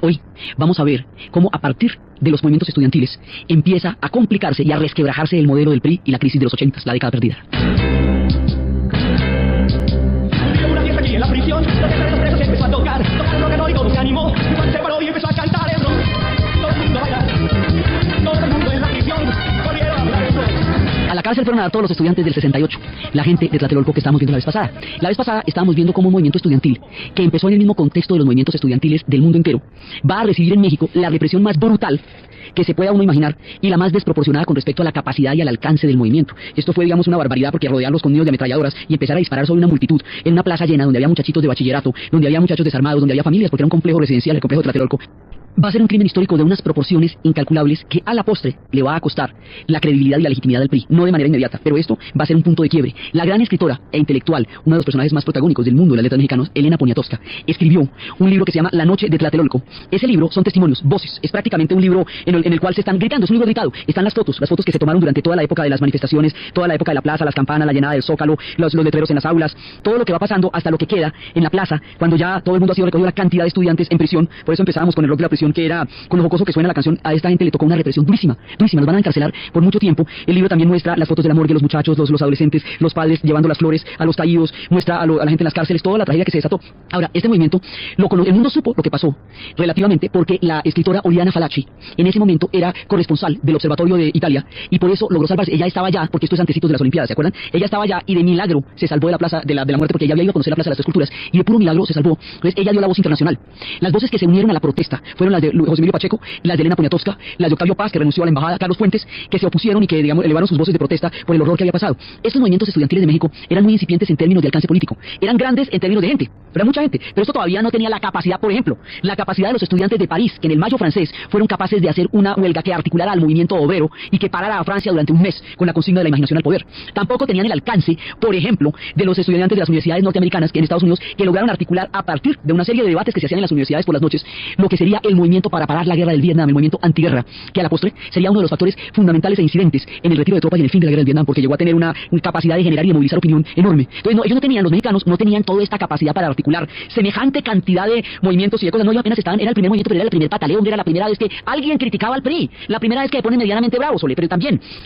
Hoy vamos a ver cómo a partir de los movimientos estudiantiles empieza a complicarse y a resquebrajarse el modelo del PRI y la crisis de los 80, la década perdida. Una fiesta aquí en la prisión, la fiesta de los presos empezó a tocar, tocaron rock and roll y todo se animó, Juan se paró y empezó a cantar el rock, todo el mundo a bailar, todo el mundo en la prisión, volvieron a bailar el rock. A la cárcel fueron a dar todos los estudiantes del 68, la gente de Tlatelolco que estábamos viendo la vez pasada. La vez pasada estábamos viendo cómo un movimiento estudiantil, que empezó en el mismo contexto de los movimientos estudiantiles del mundo entero, va a recibir en México la represión más brutal que se pueda uno imaginar y la más desproporcionada con respecto a la capacidad y al alcance del movimiento. Esto fue, digamos, una barbaridad porque rodearlos con nidos de ametralladoras y empezar a disparar sobre una multitud en una plaza llena donde había muchachitos de bachillerato, donde había muchachos desarmados, donde había familias, porque era un complejo residencial, el complejo de Tlatelolco, va a ser un crimen histórico de unas proporciones incalculables que a la postre le va a costar la credibilidad y la legitimidad del PRI, no de manera inmediata, pero esto va a ser un punto de quiebre. La gran escritora e intelectual, uno de los personajes más protagónicos del mundo de las letras mexicanas, Elena Poniatowska, escribió un libro que se llama La noche de Tlatelolco. Ese libro son testimonios, voces, es prácticamente un libro en el cual se están gritando, es un libro gritado, están las fotos que se tomaron durante toda la época de las manifestaciones, toda la época de la plaza, las campanas, la llenada del Zócalo, los letreros en las aulas, todo lo que va pasando hasta lo que queda en la plaza, cuando ya todo el mundo ha sido recogido, la cantidad de estudiantes en prisión. Por eso empezábamos con el rock de la prisión, que era con lo jocoso que suena la canción. A esta gente le tocó una represión durísima, durísima, los van a encarcelar por mucho tiempo. El libro también muestra las fotos de la morgue, los muchachos, los adolescentes, los padres llevando las flores a los caídos, muestra a la gente en las cárceles, toda la tragedia que se desató. Ahora, este movimiento, el mundo supo lo que pasó relativamente porque la escritora Oriana Fallaci en ese momento era corresponsal del Observatorio de Italia y por eso logró salvarse. Ella estaba allá, porque esto es antecitos de las Olimpiadas, ¿se acuerdan? Ella estaba allá y de milagro se salvó de la plaza de la muerte, porque ella había ido a conocer la plaza de las Tres Culturas y de puro milagro se salvó. Entonces ella dio la voz internacional. Las voces que se unieron a la protesta fueron las de José Emilio Pacheco, las de Elena Poniatowska, las de Octavio Paz, que renunció a la embajada, Carlos Fuentes, que se opusieron y que, digamos, elevaron sus voces de protesta por el horror que había pasado. Estos movimientos estudiantiles de México eran muy incipientes en términos de alcance político, eran grandes en términos de gente, pero era mucha gente, pero esto todavía no tenía la capacidad, por ejemplo, la capacidad de los estudiantes de París, que en el Mayo francés fueron capaces de hacer una huelga que articulara al movimiento obrero y que parara a Francia durante un mes con la consigna de la imaginación al poder. Tampoco tenían el alcance, por ejemplo, de los estudiantes de las universidades norteamericanas, que en Estados Unidos, que lograron articular a partir de una serie de debates que se hacían en las universidades por las noches, lo que sería el movimiento para parar la guerra del Vietnam, el movimiento antiguerra, que a la postre sería uno de los factores fundamentales e incidentes en el retiro de tropas y en el fin de la guerra del Vietnam, porque llegó a tener una capacidad de generar y de movilizar opinión enorme. Entonces, ellos no tenían, los mexicanos no tenían toda esta capacidad para articular semejante cantidad de movimientos y de cosas. No, ellos apenas estaban, era el primer movimiento, pero era el primer pataleo, era la primera vez que alguien criticaba al PRI, la primera vez que se ponen medianamente bravos,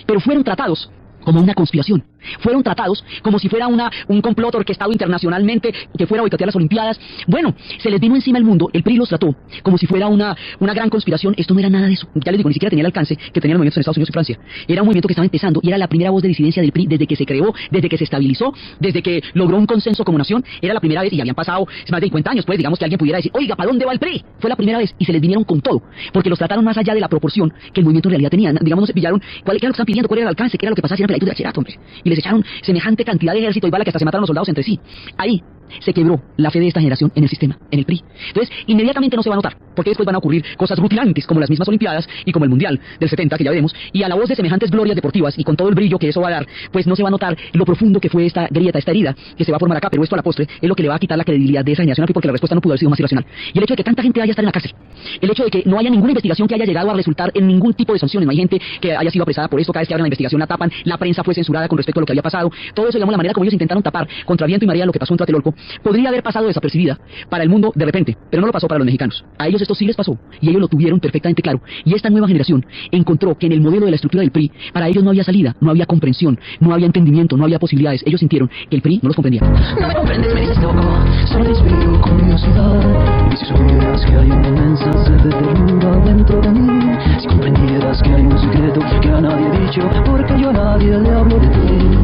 pero fueron tratados como una conspiración. Fueron tratados como si fuera un complot orquestado internacionalmente que fuera a boicotear las Olimpiadas. Bueno, se les vino encima el mundo, el PRI los trató como si fuera una gran conspiración. Esto no era nada de eso. Ya les digo, ni siquiera tenía el alcance que tenían los movimientos en Estados Unidos y Francia. Era un movimiento que estaba empezando y era la primera voz de disidencia del PRI desde que se creó, desde que se estabilizó, desde que logró un consenso como nación. Era la primera vez y habían pasado más de 50 años, pues, digamos, que alguien pudiera decir, oiga, ¿para dónde va el PRI? Fue la primera vez y se les vinieron con todo, porque los trataron más allá de la proporción que el movimiento en realidad tenía. Digamos, no se pillaron qué era lo que estaban pidiendo, cuál era el alcance, qué era lo que pasaba si eran peladitos de bachillerato, hombre. Y les echaron semejante cantidad de ejército y bala que hasta se mataron los soldados entre sí. Ahí se quebró la fe de esta generación en el sistema, en el PRI. Entonces, inmediatamente no se va a notar, porque después van a ocurrir cosas rutilantes, como las mismas Olimpiadas y como el Mundial del 70, que ya veremos, y a la voz de semejantes glorias deportivas y con todo el brillo que eso va a dar, pues no se va a notar lo profundo que fue esta grieta, esta herida que se va a formar acá, pero esto a la postre es lo que le va a quitar la credibilidad de esa generación al PRI, porque la respuesta no pudo haber sido más irracional. Y el hecho de que tanta gente vaya a estar en la cárcel, el hecho de que no haya ninguna investigación que haya llegado a resultar en ningún tipo de sanciones, no hay gente que haya sido apresada por esto, cada vez que abren la investigación la tapan, la prensa fue censurada con respecto a lo que había pasado, todo eso, digamos, la manera como ellos intentaron tapar contra viento y marea lo que pasó en Tlatelolco, podría haber pasado desapercibida para el mundo de repente, pero no lo pasó para los mexicanos. A ellos esto sí les pasó y ellos lo tuvieron perfectamente claro. Y esta nueva generación encontró que en el modelo de la estructura del PRI, para ellos no había salida, no había comprensión, no había entendimiento, no había posibilidades. Ellos sintieron que el PRI no los comprendía. No me comprendes, me dices loco, solo respiro curiosidad. Y si supieras que hay una inmensa sed de ternura dentro de mí, si comprendieras que hay un secreto que a nadie he dicho, porque yo a nadie le hablo de ti.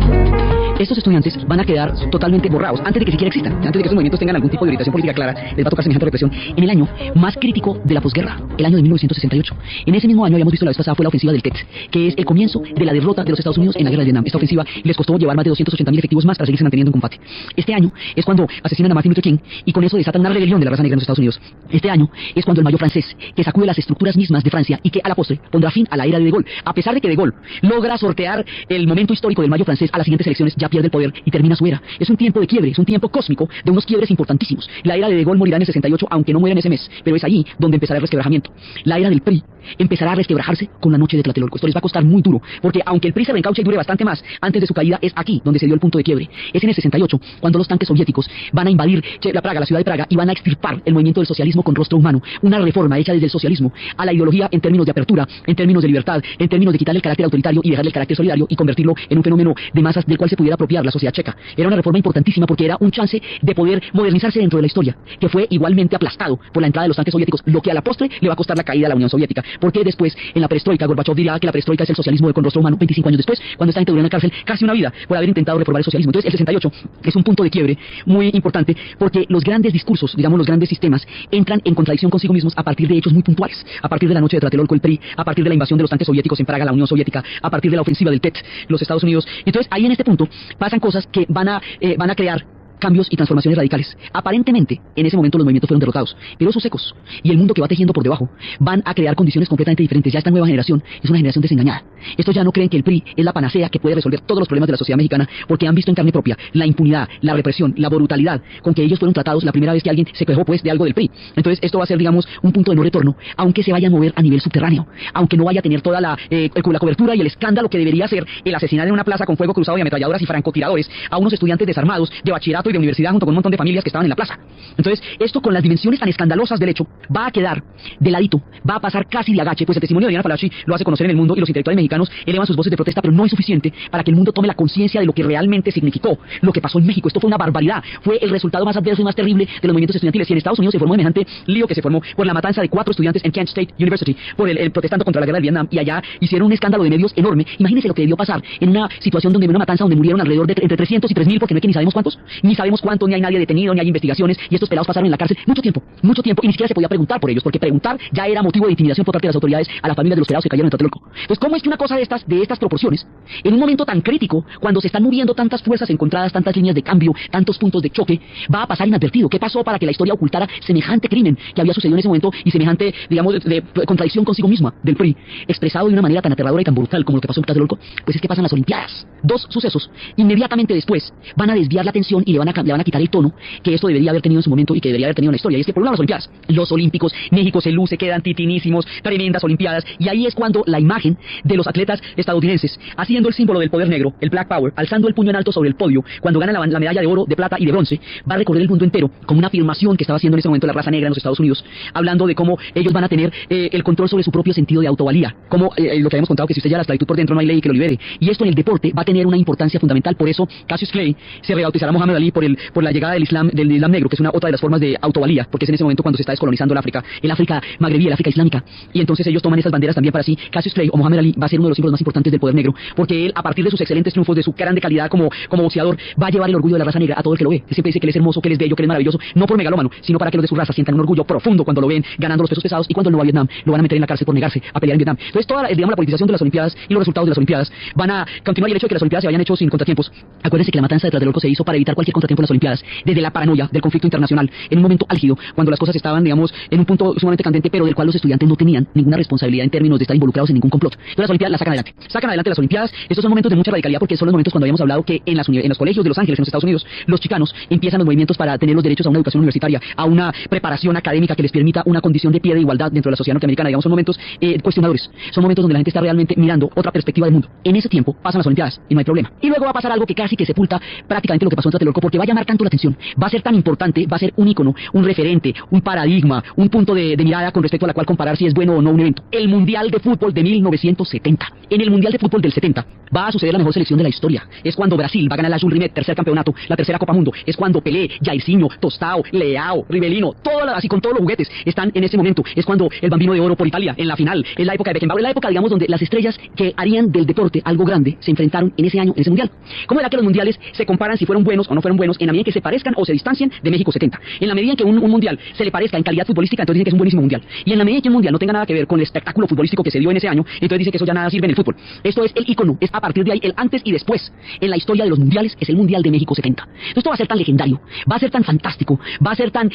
Estos estudiantes van a quedar totalmente borrados antes de que siquiera existan, antes de que esos movimientos tengan algún tipo de orientación política clara. Les va a tocar semejante represión en el año más crítico de la posguerra, el año de 1968. En ese mismo año, habíamos visto la vez pasada, fue la ofensiva del Tet, que es el comienzo de la derrota de los Estados Unidos en la guerra de Vietnam. Esta ofensiva les costó llevar más de 280.000 efectivos más para seguirse manteniendo en combate. Este año es cuando asesinan a Martin Luther King y con eso desatan una rebelión de la raza negra en los Estados Unidos. Este año es cuando el Mayo francés, que sacude las estructuras mismas de Francia y que a la postre pondrá fin a la era de Gaulle. A pesar de que de Gaulle logra sortear el momento histórico del Mayo francés, a las siguientes elecciones ya ya pierde el poder y termina su era. Es un tiempo de quiebre, es un tiempo cósmico de unos quiebres importantísimos. La era de Gaulle morirá en el 68, aunque no muera en ese mes, pero es allí donde empezará el resquebrajamiento. La era del PRI empezará a resquebrajarse con la noche de Tlatelolco. Esto les va a costar muy duro, porque aunque el PRI se reencauche y dure bastante más, antes de su caída es aquí donde se dio el punto de quiebre. Es en el 68, cuando los tanques soviéticos van a invadir la ciudad de Praga, y van a extirpar el movimiento del socialismo con rostro humano. Una reforma hecha desde el socialismo a la ideología en términos de apertura, en términos de libertad, en términos de quitarle el carácter autoritario y dejarle el carácter solidario y convertirlo en un fenómeno de masas del cual se pudiera apropiar la sociedad checa. Era una reforma importantísima porque era un chance de poder modernizarse dentro de la historia, que fue igualmente aplastado por la entrada de los tanques soviéticos, lo que a la postre le va a costar la caída a la Unión Soviética. Porque después, en la perestroika, Gorbachev dirá que la perestroika es el socialismo con rostro humano. 25 años después, cuando esta gente duró en la cárcel casi una vida por haber intentado reformar el socialismo. Entonces, el 68 es un punto de quiebre muy importante porque los grandes discursos, digamos los grandes sistemas, entran en contradicción consigo mismos a partir de hechos muy puntuales, a partir de la noche de Tlatelolco, el PRI, a partir de la invasión de los tanques soviéticos en Praga, la Unión Soviética, a partir de la ofensiva del TET, los Estados Unidos. Entonces, ahí en este punto pasan cosas que van a crear cambios y transformaciones radicales. Aparentemente, en ese momento los movimientos fueron derrotados, pero esos ecos y el mundo que va tejiendo por debajo van a crear condiciones completamente diferentes. Ya esta nueva generación es una generación desengañada. Estos ya no creen que el PRI es la panacea que puede resolver todos los problemas de la sociedad mexicana, porque han visto en carne propia la impunidad, la represión, la brutalidad con que ellos fueron tratados la primera vez que alguien se quejó pues de algo del PRI. Entonces esto va a ser, digamos, un punto de no retorno, aunque se vaya a mover a nivel subterráneo, aunque no vaya a tener toda la cobertura y el escándalo que debería ser el asesinar en una plaza con fuego cruzado y ametralladoras y francotiradores a unos estudiantes desarmados de bachillerato y de universidad junto con un montón de familias que estaban en la plaza. Entonces, esto con las dimensiones tan escandalosas del hecho va a quedar de ladito, va a pasar casi de agache, pues el testimonio de Diana Falachi lo hace conocer en el mundo y los intelectuales mexicanos elevan sus voces de protesta, pero no es suficiente para que el mundo tome la conciencia de lo que realmente significó lo que pasó en México. Esto fue una barbaridad, fue el resultado más adverso y más terrible de los movimientos estudiantiles. Y en Estados Unidos se formó semejante lío que se formó por la matanza de 4 estudiantes en Kent State University, por el protestando contra la guerra de Vietnam, y allá hicieron un escándalo de medios enorme. Imagínense lo que debió pasar en una situación donde una matanza donde murieron alrededor de entre 300 y 3000, porque no es que ni sabemos cuántos, ni hay nadie detenido, ni hay investigaciones, y estos pelados pasaron en la cárcel mucho tiempo, y ni siquiera se podía preguntar por ellos, porque preguntar ya era motivo de intimidación por parte de las autoridades a las familias de los pelados que cayeron en Tlatelolco. Entonces, ¿cómo es que una cosa de estas proporciones, en un momento tan crítico, cuando se están moviendo tantas fuerzas encontradas, tantas líneas de cambio, tantos puntos de choque, va a pasar inadvertido? ¿Qué pasó para que la historia ocultara semejante crimen que había sucedido en ese momento y semejante, digamos, de contradicción consigo misma del PRI, expresado de una manera tan aterradora y tan brutal como lo que pasó en Tlatelolco? Pues es que pasan las Olimpiadas. 2 sucesos inmediatamente después van a desviar la atención y le van a quitar el tono que esto debería haber tenido en su momento y que debería haber tenido en la historia. Y es que por un lado las Olimpiadas, los olímpicos, México se luce, quedan titinísimos, tremendas Olimpiadas, y ahí es cuando la imagen de los atletas estadounidenses haciendo el símbolo del poder negro, el Black Power, alzando el puño en alto sobre el podio, cuando ganan la medalla de oro, de plata y de bronce, va a recorrer el mundo entero como una afirmación que estaba haciendo en ese momento la raza negra en los Estados Unidos, hablando de cómo ellos van a tener el control sobre su propio sentido de autovalía, como lo que habíamos contado, que si usted ya la esclavitud por dentro no hay ley que lo libere, y esto en el deporte va a tener una importancia fundamental. Por eso Cassius Clay se rebautizará Muhammad Ali por la llegada del Islam negro, que es una otra de las formas de autovalía, porque es en ese momento cuando se está descolonizando el África magrebí, el África islámica, y entonces ellos toman esas banderas también para sí. Cassius Clay o Muhammad Ali va a ser uno de los símbolos más importantes del poder negro, porque él, a partir de sus excelentes triunfos, de su grande calidad como boxeador, va a llevar el orgullo de la raza negra a todo el que lo ve. Él siempre dice que él es hermoso, que él es bello, que él es maravilloso, no por megalómano, sino para que los de su raza sientan un orgullo profundo cuando lo ven ganando los pesos pesados, y cuando él no va a Vietnam, lo van a meter en la cárcel por negarse a pelear en Vietnam. Entonces toda la politización de las Olimpiadas y los resultados de las Olimpiadas van a continuar, y el hecho de que las Olimpiadas se hayan hecho sin contratiempos. Acuérdense que la matanza de Tlatelolco se hizo para evitar cualquier contratiempo en las Olimpiadas, desde la paranoia del conflicto internacional, en un momento álgido, cuando las cosas estaban, digamos, en un punto sumamente candente, pero del cual los estudiantes no tenían ninguna responsabilidad en términos de estar involucrados en ningún complot. Entonces las Olimpiadas las sacan adelante las Olimpiadas. Estos son momentos de mucha radicalidad, porque son los momentos cuando habíamos hablado que en los colegios de Los Ángeles, en los Estados Unidos, los chicanos empiezan los movimientos para tener los derechos a una educación universitaria, a una preparación académica que les permita una condición de pie de igualdad dentro de la sociedad norteamericana. Digamos, son momentos cuestionadores, son momentos donde la gente está realmente mirando otra perspectiva del mundo. En ese tiempo pasan las Olimpiadas y no hay problema. Y luego va a pasar algo que casi que sepulta prácticamente lo que pasó en Tlatelolco, porque va a llamar tanto la atención, va a ser tan importante, va a ser un ícono, un referente, un paradigma, un punto de mirada con respecto a la cual comparar si es bueno o no un evento. El Mundial de Fútbol de 1970. En el Mundial de Fútbol del 70 va a suceder la mejor selección de la historia. Es cuando Brasil va a ganar la Jules Rimet, tercer campeonato, la tercera Copa Mundo. Es cuando Pelé, Jairzinho, Tostao, Leao, Rivelino, así con todos los juguetes están en ese momento. Es cuando el Bambino de Oro por Italia, en la final. Es la época de Beckenbauer, es la época, digamos, donde las estrellas que harían del deporte algo grande se enfrentaron en ese año, en ese Mundial. ¿Cómo era que los mundiales se comparan si fueron buenos o no fueron buenos buenos en la medida en que se parezcan o se distancien de México 70. En la medida en que un mundial se le parezca en calidad futbolística, entonces dicen que es un buenísimo mundial. Y en la medida en que un mundial no tenga nada que ver con el espectáculo futbolístico que se dio en ese año, entonces dicen que eso ya nada sirve en el fútbol. Esto es el ícono, es a partir de ahí el antes y después. En la historia de los mundiales es el Mundial de México 70. Entonces esto va a ser tan legendario, va a ser tan fantástico, va a ser tan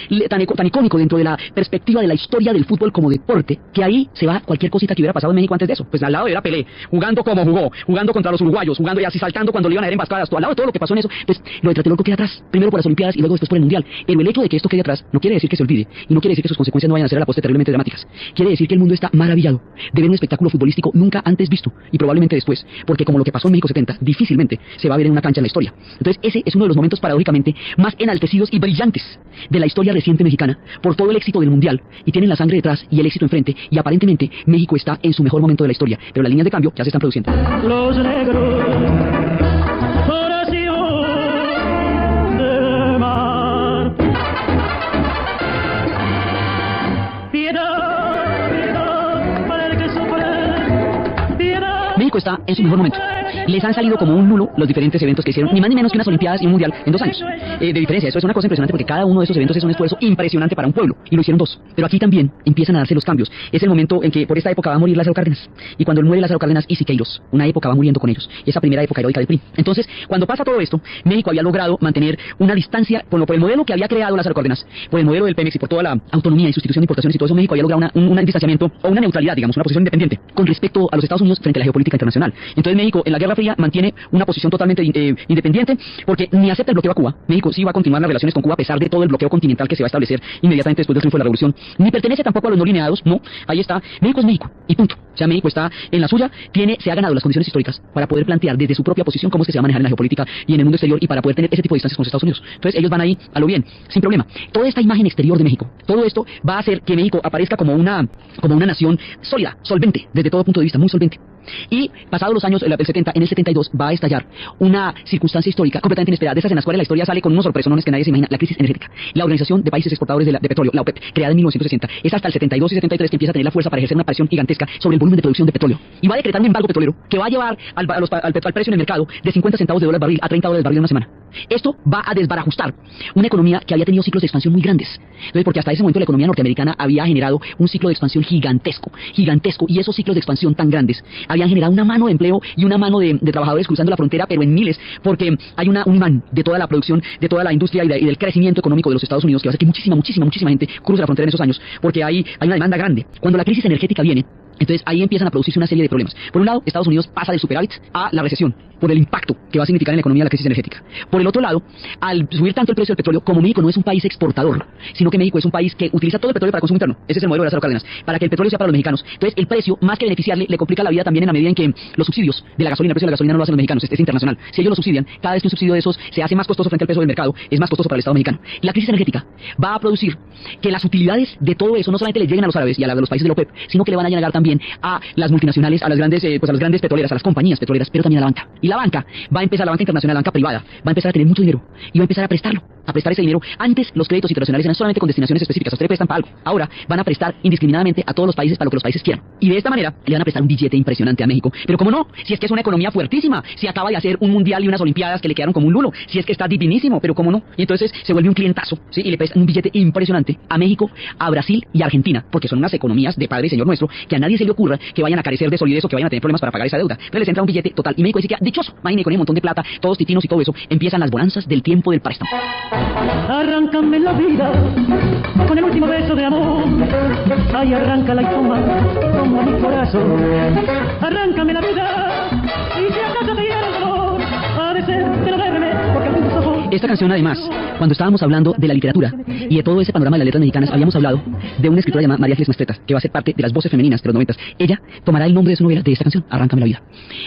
icónico dentro de la perspectiva de la historia del fútbol como deporte, que ahí se va cualquier cosita que hubiera pasado en México antes de eso. Pues al lado era Pelé, jugando como jugó, jugando contra los uruguayos, jugando y así saltando cuando le iban a dar emboscadas, al lado de todo lo que pasó en eso, pues lo de Tlatelolco queda atrás, primero por las Olimpiadas y luego después por el Mundial. Pero el hecho de que esto quede atrás no quiere decir que se olvide, y no quiere decir que sus consecuencias no vayan a ser a la postre terriblemente dramáticas. Quiere decir que el mundo está maravillado de ver un espectáculo futbolístico nunca antes visto, y probablemente después, porque como lo que pasó en México 70, difícilmente se va a ver en una cancha en la historia. Entonces ese es uno de los momentos paradójicamente más enaltecidos y brillantes de la historia reciente mexicana, por todo el éxito del Mundial, y tienen la sangre detrás y el éxito enfrente, y aparentemente México está en su mejor momento de la historia, pero las líneas de cambio ya se están produciendo. Los negros, oración del mar. Piedad, piedad, para el que sufre. Piedad. México está en su mejor momento. Les han salido como un nulo los diferentes eventos que hicieron, ni más ni menos que unas Olimpiadas y un Mundial en 2 años. De diferencia, eso es una cosa impresionante porque cada uno de esos eventos es un esfuerzo impresionante para un pueblo, y lo hicieron 2. Pero aquí también empiezan a darse los cambios. Es el momento en que por esta época va a morir Lázaro Cárdenas, y cuando muere Lázaro Cárdenas y Siqueiros, una época va muriendo con ellos, esa primera época heroica del PRI. Entonces, cuando pasa todo esto, México había logrado mantener una distancia por el modelo que había creado Lázaro Cárdenas, por el modelo del Pemex y por toda la autonomía y sustitución de importaciones y todo eso. México había logrado un distanciamiento o una neutralidad, digamos, una posición independiente con respecto a los Estados Unidos frente a la geopolítica internacional. Entonces México en la Guerra Fría mantiene una posición totalmente independiente, porque ni acepta el bloqueo a Cuba. México sí va a continuar las relaciones con Cuba a pesar de todo el bloqueo continental que se va a establecer inmediatamente después del triunfo de la revolución. Ni pertenece tampoco a los no lineados, no, ahí está. México es México, y punto. O sea, México está en la suya, se ha ganado las condiciones históricas para poder plantear desde su propia posición cómo es que se va a manejar en la geopolítica y en el mundo exterior, y para poder tener ese tipo de distancias con los Estados Unidos. Entonces ellos van ahí a lo bien, sin problema. Toda esta imagen exterior de México, todo esto va a hacer que México aparezca como una nación sólida, solvente, desde todo punto de vista, muy solvente. Y pasados los años, el 70, en el 72 va a estallar una circunstancia histórica completamente inesperada, de esas en las cuales la historia sale con unos sorpresones que nadie se imagina: la crisis energética. La Organización de Países Exportadores de Petróleo, la OPEP, creada en 1960, es hasta el 72 y 73 que empieza a tener la fuerza para ejercer una presión gigantesca sobre el volumen de producción de petróleo, y va a decretar un embargo petrolero que va a llevar al precio en el mercado de 50 centavos de dólar barril a 30 dólares barril en una semana. Esto va a desbarajustar una economía que había tenido ciclos de expansión muy grandes. Entonces, porque hasta ese momento la economía norteamericana había generado un ciclo de expansión gigantesco, y esos ciclos de expansión tan grandes habían generado una mano de empleo y una mano de trabajadores cruzando la frontera, pero en miles, porque hay un imán de toda la producción, de toda la industria y del crecimiento económico de los Estados Unidos, que va a hacer que muchísima gente cruce la frontera en esos años, porque hay una demanda grande. Cuando la crisis energética viene, entonces ahí empiezan a producirse una serie de problemas. Por un lado, Estados Unidos pasa del superávit a la recesión, por el impacto que va a significar en la economía la crisis energética. Por el otro lado, al subir tanto el precio del petróleo, como México no es un país exportador, sino que México es un país que utiliza todo el petróleo para consumo interno. Ese es el modelo de Lázaro Cárdenas, para que el petróleo sea para los mexicanos. Entonces el precio, más que beneficiarle, le complica la vida también en la medida en que los subsidios de la gasolina, el precio de la gasolina no lo hacen los mexicanos, es internacional. Si ellos lo subsidian, cada vez que un subsidio de esos se hace más costoso frente al peso del mercado, es más costoso para el Estado mexicano. La crisis energética va a producir que las utilidades de todo eso no solamente le lleguen a los árabes y a los países de la OPEP, sino que le van a llegar también a las multinacionales, a las grandes petroleras, a las compañías petroleras, pero también a la banca. Y la banca internacional, la banca privada, va a empezar a tener mucho dinero y va a empezar a prestar ese dinero. Antes los créditos internacionales eran solamente con destinaciones específicas, ustedes prestan para algo. Ahora van a prestar indiscriminadamente a todos los países para lo que los países quieran. Y de esta manera le van a prestar un billete impresionante a México. Pero cómo no, si es que es una economía fuertísima, si acaba de hacer un mundial y unas olimpiadas que le quedaron como un lulo, si es que está divinísimo, pero cómo no. Y entonces se vuelve un clientazo, ¿sí? Y le prestan un billete impresionante a México, a Brasil y a Argentina, porque son unas economías de Padre y Señor nuestro, que a nadie se le ocurra que vayan a carecer de solidez o que vayan a tener problemas para pagar esa deuda. Entonces les entra un billete total y México dice que dichoso, imagínate, con un montón de plata, todos titinos y todo eso, empiezan las bonanzas del tiempo del préstamo. Arráncame la vida con el último beso de amor. Ay, arráncala y toma mi corazón. Arráncame la vida y si acaso te hiera el dolor, ha de ser que no duerme porque tus ojos. Esta canción, además, cuando estábamos hablando de la literatura y de todo ese panorama de las letras mexicanas, habíamos hablado de una escritora llamada María Ángeles Mastretta, que va a ser parte de las voces femeninas de los 90. Ella tomará el nombre de su novela de esta canción, Arráncame la vida.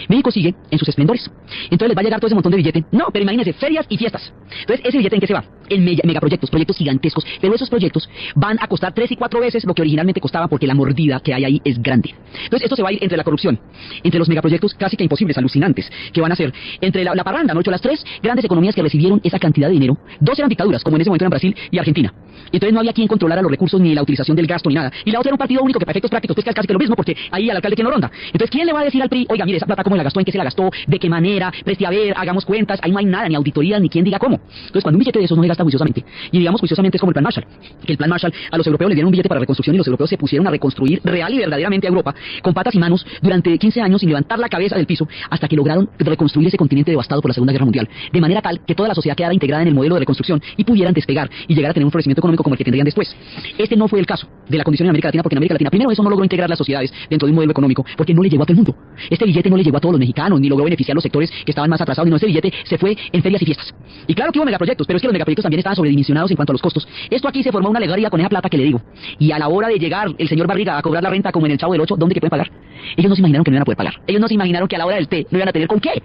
México sigue en sus esplendores. Entonces les va a llegar todo ese montón de billete. No, pero imagínense, ferias y fiestas. Entonces, ¿ese billete en qué se va? En megaproyectos, proyectos gigantescos. Pero esos proyectos van a costar 3 y 4 veces lo que originalmente costaba, porque la mordida que hay ahí es grande. Entonces, esto se va a ir entre la corrupción, entre los megaproyectos casi que imposibles, alucinantes, que van a ser, entre la parranda, ¿no? Las 3 grandes economías que recibieron esa esa cantidad de dinero, dos eran dictaduras, como en ese momento eran Brasil y Argentina. Entonces no había quien controlara los recursos, ni la utilización del gasto, ni nada. Y la otra era un partido único que para efectos prácticos pues casi que lo mismo, porque ahí al alcalde quien lo ronda. Entonces, ¿quién le va a decir al PRI, oiga, mire, esa plata cómo la gastó, en qué se la gastó, de qué manera, preste a ver, hagamos cuentas? Ahí no hay nada, ni auditoría, ni quien diga cómo. Entonces, cuando un billete de esos no se gasta juiciosamente, y digamos juiciosamente es como el Plan Marshall, que el Plan Marshall a los europeos les dieron un billete para reconstrucción y los europeos se pusieron a reconstruir real y verdaderamente a Europa con patas y manos durante 15 años sin levantar la cabeza del piso hasta que lograron reconstruir ese continente devastado por la Segunda Guerra Mundial, de manera tal que toda la sociedad quedara integrada en el modelo de reconstrucción y pudieran despegar y llegar a tener un florecimiento económico como el que tendrían después. Este no fue el caso de la condición en América Latina, porque en América Latina primero eso no logró integrar las sociedades dentro de un modelo económico, porque no le llegó a todo el mundo. Este billete no le llegó a todos los mexicanos, ni logró beneficiar a los sectores que estaban más atrasados, no, este billete se fue en ferias y fiestas. Y claro que hubo megaproyectos, pero es que los megaproyectos también estaban sobredimensionados en cuanto a los costos. Esto aquí se formó una alegoría con esa plata que le digo. Y a la hora de llegar el señor Barriga a cobrar la renta como en el Chavo del Ocho, ¿dónde que pueden pagar? Ellos no se imaginaron que no iban a poder pagar. Ellos no se imaginaron que a la hora del té no iban a tener con qué.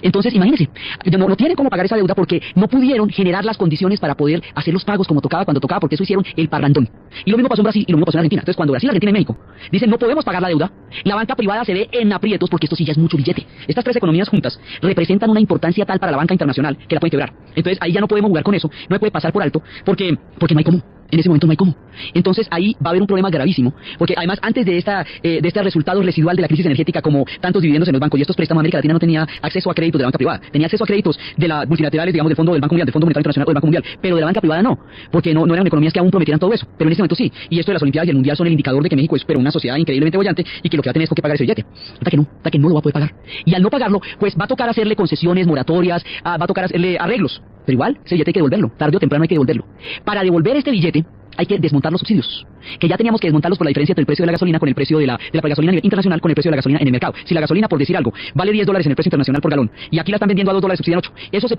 Entonces, imagínense, no tienen cómo pagar esa deuda porque no pudieron generar las condiciones para poder hacer los pagos como tocaba, cuando tocaba, porque eso hicieron el parrandón. Y lo mismo pasó en Brasil y lo mismo pasó en Argentina. Entonces, cuando Brasil, Argentina y México dicen no podemos pagar la deuda, la banca privada se ve en aprietos porque esto sí ya es mucho billete. Estas tres economías juntas representan una importancia tal para la banca internacional que la pueden quebrar. Entonces, ahí ya no podemos jugar con eso, no puede pasar por alto porque no hay cómo. En ese momento no hay cómo. Entonces ahí va a haber un problema gravísimo, porque además antes de este resultado residual de la crisis energética, como tantos dividendos en los bancos y estos préstamos, América Latina no tenía acceso a créditos de la banca privada, tenía acceso a créditos de las multilaterales, digamos, del Banco Mundial, del Fondo Monetario Internacional o del Banco Mundial, pero de la banca privada no, porque no eran economías que aún prometieran todo eso, pero en ese momento sí, y esto de las Olimpiadas y el Mundial son el indicador de que México es pero una sociedad increíblemente bollante y que lo que va a tener es que pagar ese billete, hasta que no lo va a poder pagar, y al no pagarlo, pues va a tocar hacerle concesiones, moratorias, va a tocar hacerle arreglos, pero igual, ese billete hay que devolverlo, tarde o temprano hay que devolverlo. Para devolver este billete hay que desmontar los subsidios, que ya teníamos que desmontarlos por la diferencia entre el precio de la gasolina con el precio de la gasolina a nivel internacional con el precio de la gasolina en el mercado. Si la gasolina, por decir algo, vale $10 en el precio internacional por galón y aquí la están vendiendo a $2, subsidian 8. Eso se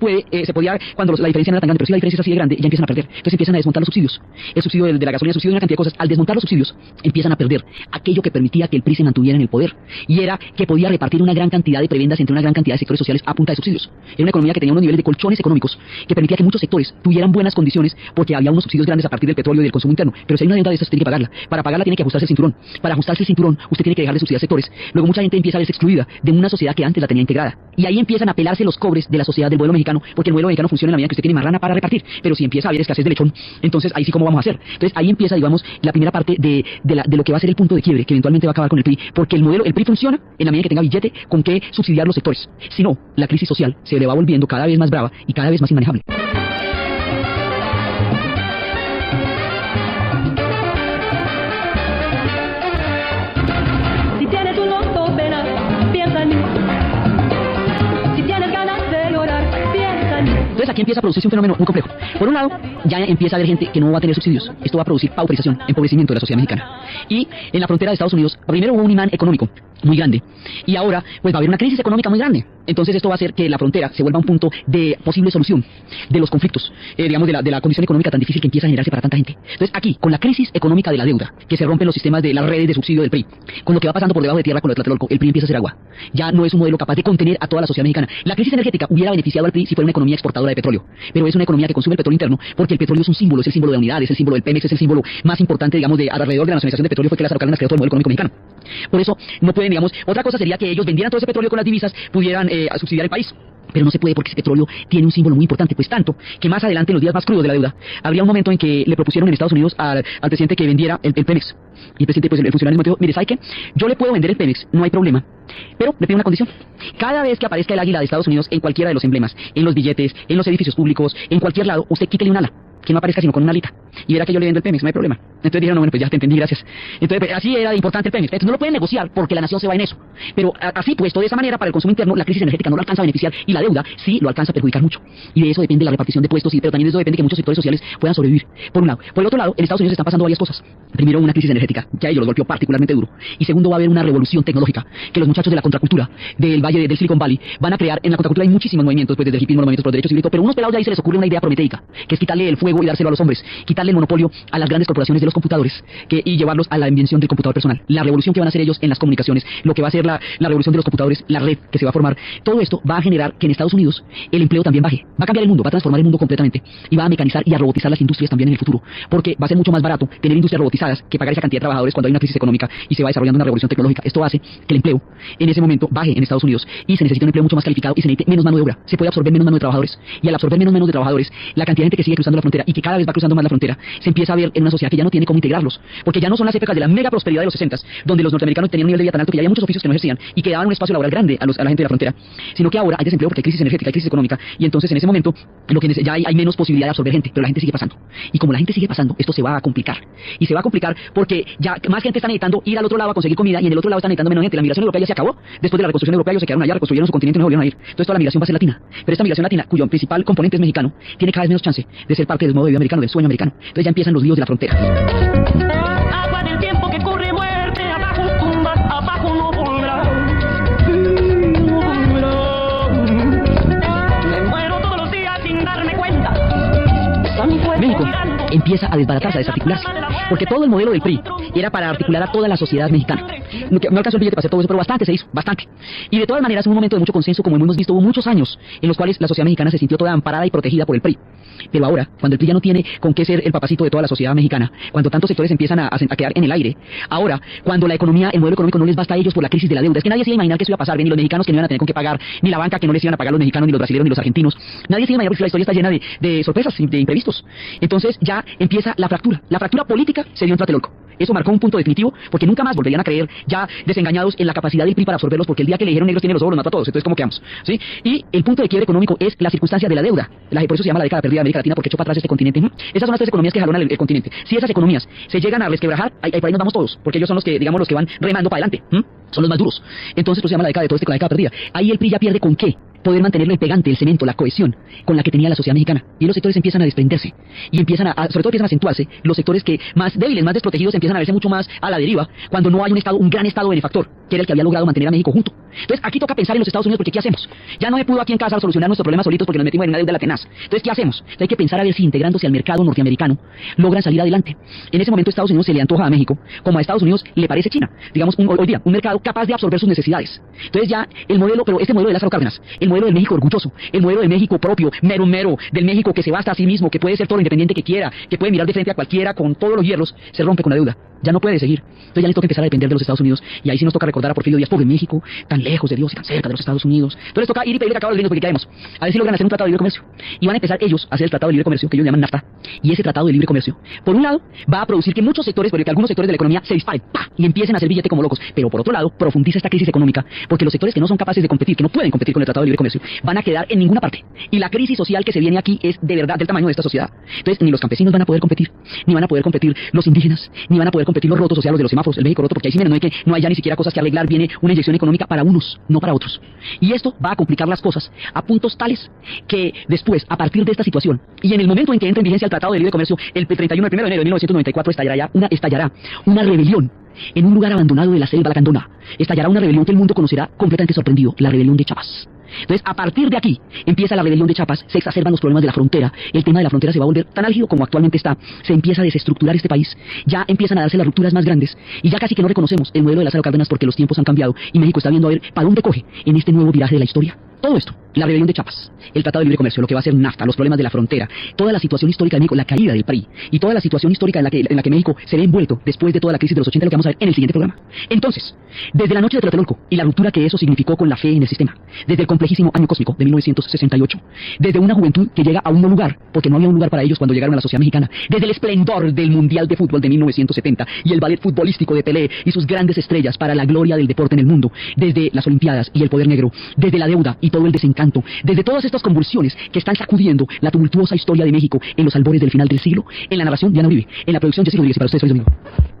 podía cuando la diferencia no era tan grande, pero si la diferencia es así de grande, ya empiezan a perder. Entonces empiezan a desmontar los subsidios. El subsidio de la gasolina, el subsidio de una cantidad de cosas. Al desmontar los subsidios, empiezan a perder aquello que permitía que el PRI se mantuviera en el poder, y era que podía repartir una gran cantidad de prebendas entre una gran cantidad de sectores sociales a punta de subsidios. Era una economía que tenía unos niveles de colchones económicos que permitía que muchos sectores tuvieran buenas condiciones porque había unos subsidios grandes a partir del petróleo y del consumo interno. Pero si hay una deuda de estas, tiene que pagarla. Para pagarla tiene que ajustarse el cinturón. Para ajustarse el cinturón, usted tiene que dejar de subsidiar sectores. Luego mucha gente empieza a verse excluida de una sociedad que antes la tenía integrada. Y ahí empiezan a pelarse los cobres de la sociedad del modelo mexicano, porque el modelo mexicano funciona en la medida que usted tiene marrana para repartir. Pero si empieza a haber escasez de lechón, entonces ahí sí cómo vamos a hacer. Entonces ahí empieza, digamos, la primera parte de lo que va a ser el punto de quiebre, que eventualmente va a acabar con el PRI, porque el PRI funciona en la medida que tenga billete con que subsidiar los sectores. Si no, la crisis social se le va volviendo cada vez más brava y cada vez más inmanejable. Entonces aquí empieza a producirse un fenómeno muy complejo. Por un lado, ya empieza a haber gente que no va a tener subsidios. Esto va a producir pauperización, empobrecimiento de la sociedad mexicana. Y en la frontera de Estados Unidos, primero hubo un imán económico muy grande. Y ahora, pues va a haber una crisis económica muy grande. Entonces esto va a hacer que la frontera se vuelva un punto de posible solución de los conflictos, digamos, de la condición económica tan difícil que empieza a generarse para tanta gente. Entonces aquí, con la crisis económica de la deuda, que se rompen los sistemas de las redes de subsidio del PRI, con lo que va pasando por debajo de tierra con lo de Tlatelolco, el PRI empieza a hacer agua. Ya no es un modelo capaz de contener a toda la sociedad mexicana. La crisis energética hubiera beneficiado al PRI si fuera una economía exportadora de petróleo, pero es una economía que consume el petróleo interno, porque el petróleo es un símbolo, es el símbolo de la unidad, es el símbolo del Pemex, es el símbolo más importante, digamos, de alrededor de la nacionalización de petróleo, fue que Lázaro Cárdenas creó todo el modelo económico mexicano. Por eso no pueden, digamos, otra cosa sería que ellos vendieran todo ese petróleo con las divisas, pudieran subsidiar el país. Pero no se puede porque ese petróleo tiene un símbolo muy importante, pues tanto que más adelante, en los días más crudos de la deuda, habría un momento en que le propusieron en Estados Unidos al presidente que vendiera el Pemex. Y el presidente, pues el funcionario dijo, mire, ¿sabe qué? Yo le puedo vender el Pemex, no hay problema, pero le pido una condición. Cada vez que aparezca el águila de Estados Unidos en cualquiera de los emblemas, en los billetes, en los edificios públicos, en cualquier lado, usted quítele un ala, que no aparezca sino con una alita, y verá que yo le vendo el Pemex, no hay problema. Entonces dijeron, no, bueno, pues ya te entendí, gracias. Entonces, pues, así era importante el Pemex. Entonces no lo pueden negociar porque la nación se va en eso. Pero así puesto de esa manera, para el consumo interno, la crisis energética no lo alcanza a beneficiar y la deuda sí lo alcanza a perjudicar mucho. Y de eso depende la repartición de puestos, pero también de eso depende que muchos sectores sociales puedan sobrevivir, por un lado. Por el otro lado, en Estados Unidos están pasando varias cosas. Primero, una crisis energética, que a ellos los golpeó particularmente duro. Y segundo, va a haber una revolución tecnológica, que los muchachos de la contracultura, del valle del Silicon Valley, van a crear. En la contracultura hay muchísimos movimientos, pues desde el hipismo, los movimientos por derechos civiles, pero unos pelados de ahí se les ocurre una idea prometeica, que es quitarle el fuego fuego y dárselo a los hombres, quitarle el monopolio a las grandes corporaciones de los computadores y llevarlos a la invención del computador personal. La revolución que van a hacer ellos en las comunicaciones, lo que va a ser la revolución de los computadores, la red que se va a formar, todo esto va a generar que en Estados Unidos el empleo también baje. Va a cambiar el mundo, va a transformar el mundo completamente y va a mecanizar y a robotizar las industrias también en el futuro, porque va a ser mucho más barato tener industrias robotizadas que pagar esa cantidad de trabajadores cuando hay una crisis económica y se va desarrollando una revolución tecnológica. Esto hace que el empleo en ese momento baje en Estados Unidos y se necesita un empleo mucho más calificado y se necesite menos mano de obra. Se puede absorber menos mano de trabajadores y al absorber menos de trabajadores, la cantidad de gente que sigue cruzando la frontera y que cada vez va cruzando más la frontera, se empieza a ver en una sociedad que ya no tiene cómo integrarlos, porque ya no son las épocas de la mega prosperidad de los 60, donde los norteamericanos tenían un nivel de vida tan alto que ya había muchos oficios que no ejercían y que daban un espacio laboral grande a la gente de la frontera, sino que ahora hay desempleo porque hay crisis energética, hay crisis económica y entonces en ese momento ya hay menos posibilidad de absorber gente, pero la gente sigue pasando. Y como la gente sigue pasando, esto se va a complicar. Y se va a complicar porque ya más gente está necesitando ir al otro lado a conseguir comida y en el otro lado está necesitando menos gente. La migración europea ya se acabó. Después de la reconstrucción europea ellos se quedaron allá, reconstruyeron su continente y no volvieron a ir. Entonces toda la migración va a ser latina. Pero esta migración latina, cuyo principal componente es mexicano, tiene cada vez menos chance de ser parte del modo de vida americano, del sueño americano. Entonces ya empiezan los líos de la frontera. Agua del tiempo que corre muerte, abajo tumbas, abajo no volverá. Me muero todos los días sin darme cuenta. México empieza a desbaratarse, a desarticularse, porque todo el modelo del PRI era para articular a toda la sociedad mexicana. No alcanzó el billete para hacer todo eso, pero bastante se hizo, bastante. Y de todas maneras, en un momento de mucho consenso, como hemos visto, hubo muchos años en los cuales la sociedad mexicana se sintió toda amparada y protegida por el PRI. Pero ahora, cuando el PRI ya no tiene con qué ser el papacito de toda la sociedad mexicana, cuando tantos sectores empiezan a quedar en el aire, ahora, cuando la economía, el modelo económico no les basta a ellos por la crisis de la deuda, es que nadie se iba a imaginar que eso iba a pasar, ni los mexicanos que no iban a tener con qué pagar, ni la banca que no les iban a pagar los mexicanos, ni los brasileños, ni los argentinos, nadie se iba a imaginar porque la historia está llena de sorpresas, de imprevistos. Entonces ya empieza la fractura política se dio en Tlatelolco. Eso marcó un punto definitivo, porque nunca más volverían a creer, ya desengañados, en la capacidad del PRI para absorberlos, porque el día que le dijeron negros tiene los ojos, los mató a todos. Entonces, ¿cómo quedamos? ¿Sí? Y el punto de quiebre económico es la circunstancia de la deuda. Por eso se llama la década perdida de América Latina, porque echó para atrás este continente. Esas son las tres economías que jalonan el continente. Si esas economías se llegan a resquebrajar, ahí por ahí nos vamos todos, porque ellos son los que, digamos, los que van remando para adelante. Son los más duros. Entonces, pues se llama la década de todo la década perdida. Ahí el PRI ya pierde con qué poder mantenerlo el pegante, el cemento, la cohesión con la que tenía la sociedad mexicana. Y los sectores empiezan a desprenderse. Y empiezan sobre todo empiezan a acentuarse los sectores que más débiles, más desprotegidos, empiezan a verse mucho más a la deriva cuando no hay un gran estado benefactor, que era el que había logrado mantener a México junto. Entonces aquí toca pensar en los Estados Unidos, porque ¿qué hacemos? Ya no me pudo aquí en casa solucionar nuestros problemas solitos porque nos metimos en una deuda la tenaz. Entonces, ¿qué hacemos? Entonces, hay que pensar a ver si integrándose al mercado norteamericano logran salir adelante. En ese momento Estados Unidos se le antoja a México, como a Estados Unidos le parece China. Digamos, hoy día, un mercado capaz de absorber sus necesidades. Entonces ya el modelo, pero este modelo de Lázaro Cárdenas, el modelo del México orgulloso, el modelo del México propio, mero, del México que se basta a sí mismo, que puede ser todo lo independiente que quiera, que puede mirar de frente a cualquiera con todos los hierros, se rompe con la deuda. Ya no puede seguir. Entonces ya les toca empezar a depender de los Estados Unidos. Y ahí sí nos toca recordar a Porfirio Díaz, pobre México, tan lejos de Dios y tan cerca de los Estados Unidos. Entonces les toca ir y pedirle cacao a los gringos porque queremos. A ver si logran hacer un tratado de libre comercio. Y van a empezar ellos a hacer el tratado de libre comercio, que ellos llaman NAFTA. Y ese tratado de libre comercio, por un lado, va a producir que muchos sectores, porque algunos sectores de la economía se disparen, ¡pah!, y empiecen a hacer billete como locos. Pero por otro lado, profundiza esta crisis económica, porque los sectores que no son capaces de competir, que no pueden competir con el tratado de libre comercio, van a quedar en ninguna parte. Y la crisis social que se viene aquí es de verdad del tamaño de esta sociedad. Entonces, ni los campesinos van a poder competir, ni van a poder competir los indígenas, ni van a poder competir los rotos sociales de los semáforos, el México roto, porque ahí sí no hay ya ni siquiera cosas que arreglar, viene una inyección económica para unos, no para otros. Y esto va a complicar las cosas a puntos tales que después, a partir de esta situación, y en el momento en que entre en vigencia el Tratado de Libre Comercio, el 1 de enero de 1994, estallará una rebelión en un lugar abandonado de la selva lacandona. Estallará una rebelión que el mundo conocerá completamente sorprendido, la rebelión de Chiapas. Entonces, a partir de aquí, empieza la rebelión de Chiapas, se exacerban los problemas de la frontera, el tema de la frontera se va a volver tan álgido como actualmente está, se empieza a desestructurar este país, ya empiezan a darse las rupturas más grandes, y ya casi que no reconocemos el modelo de Lázaro Cárdenas porque los tiempos han cambiado, y México está viendo a ver para dónde coge en este nuevo viraje de la historia. Todo esto, la rebelión de Chiapas, el Tratado de Libre Comercio, lo que va a ser NAFTA, los problemas de la frontera, toda la situación histórica de México, la caída del PRI, y toda la situación histórica en la que México se ve envuelto después de toda la crisis de los 80, lo que vamos a ver en el siguiente programa. Entonces, desde la noche de Tlatelolco y la ruptura que eso significó con la fe en el sistema, desde el complejísimo año cósmico de 1968, desde una juventud que llega a un no lugar, porque no había un lugar para ellos cuando llegaron a la sociedad mexicana, desde el esplendor del Mundial de Fútbol de 1970 y el ballet futbolístico de Pelé y sus grandes estrellas para la gloria del deporte en el mundo, desde las Olimpiadas y el poder negro, desde la deuda y todo el desencanto, desde todas estas convulsiones que están sacudiendo la tumultuosa historia de México en los albores del final del siglo, en la narración Diana Uribe, en la producción Jessica Rodríguez, y para ustedes feliz domingo.